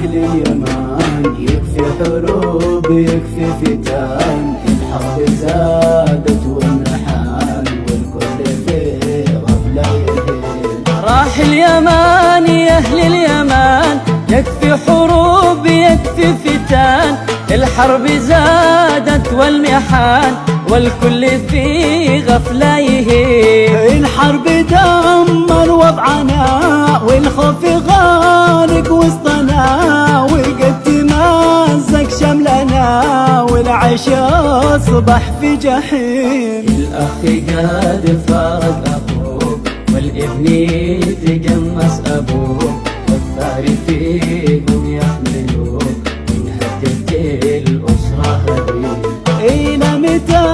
أهل اليمن يكفي حروب يكفي فتن، الحرب زادت والنحال والكل في غفلة يهل. راح اليمن يا أهل اليمن يكفي حروب يكفي فتن، الحرب زادت والمحن والكل في غفلة يهين. الحرب دمر وضعنا والخوف غارق وسطنا، والقد تمزق شملنا والعيش أصبح في جحيم. الأخ قد فارق أخوه والابن يتجمس أبوه، والثار فيهم يحملوه من هدت الأسرة غريب. إلى متى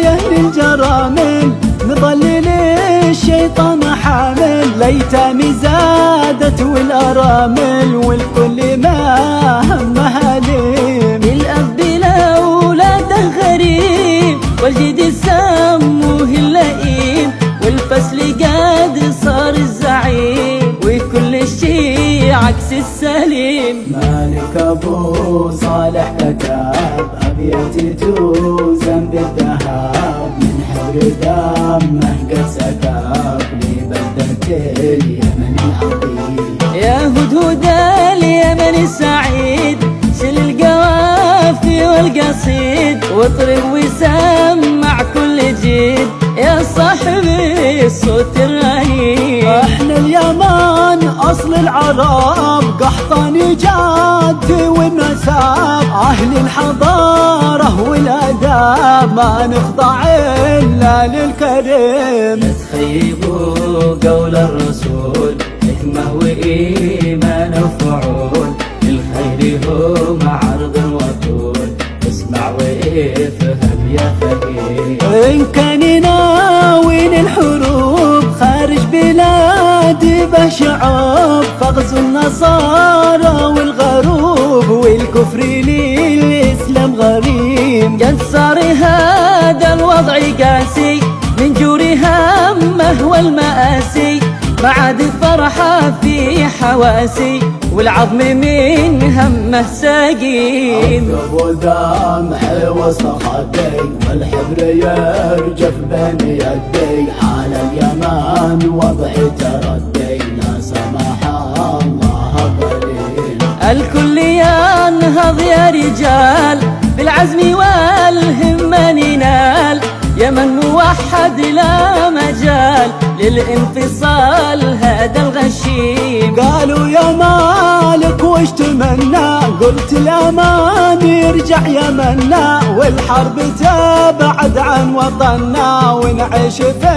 يا أهل الجرامل نظلل الشيطان حامل؟ ليتامي زادت والأرامل والكل ما همها ليم. الأب لأولاده غريب والجد سموه اللئيم، والفصل قد صار الزعيم وكل شي عكس السليم. مالك أبو صالح كتاب أبيات توزن بالذهب، من حبر دمه قد سكب لبلدة اليمن العظيم. يا هدهد اليمن السعيد شل القوافي والقصيد، واطرب وسمع كل جيد يا صاحبي الصوت الرهيب. احنا اليمن اصل العرب، قحطاني جد والنساب، اهل الحضاره والاداب ما نخضع الا للكريم. لا تخيبوا قول الرسول، حكمه وايمان وفعول، الخير هم عرض وطول، اسمع وافهم يا فقير. إن كان ناوي للحروب خارج بلادي بشعوب، فغزو النصارى والغروب والكفر للإسلام غريم. قد صار هذا الوضع قاسي من جور همه والمآسي، ما عاد فرحة في حواسي والعظم من همه سقيم. أطلب دمع وسط خدي والحبر يرجف بين يدي، على اليمن وضعي تردي لا سمح الله قليل. الكل ينهض يا رجال بالعزم والهمة ننال، يمن موحد لا مجال للانفصال هذا الغشيم. قالوا يا مالك وش تمنى؟ قلت الأمان يرجع يمنا، والحرب تبعد عن وطننا ونعيش في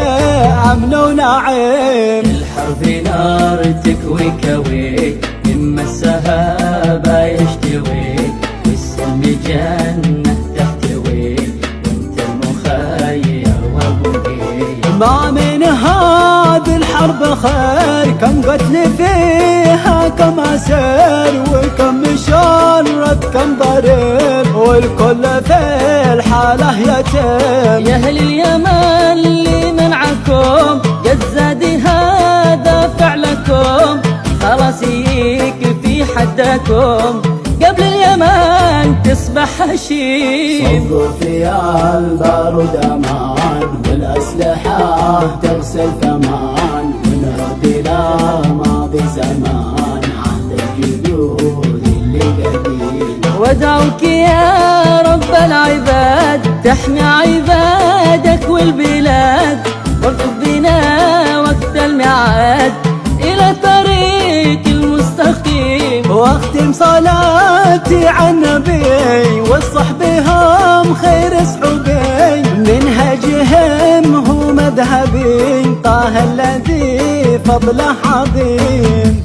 أمن ونعيم. الحرب نار تكوي كوي من مسها يشتوي، والسلم جنة تحتوي وانت المخير وابوي. ما من هذه الحرب خير، كم قتل فيها كم أسير، وكم شرد كم ضرير، والكل في الحالة يتيم. يا أهل اليمن اللي منعكم قد زاد هذا فعلكم، خلاص يكفي حدكم قبل اليمن تصبح هشيم. صبوا في البارود أمان والأسلحة تغسل ثمان، ونرد إلى ماضي زمان عهد الجدود اللي قديم. ودعوك يا رب العباد تحمي عبادك والبلاد، والطف بنا وقت الميعاد إلى طريق المستقيم. واختم صلاتي على النبي والصحب هم خير صحبي، منهجهم هو مذهبي، طه الذي فضله عظيم.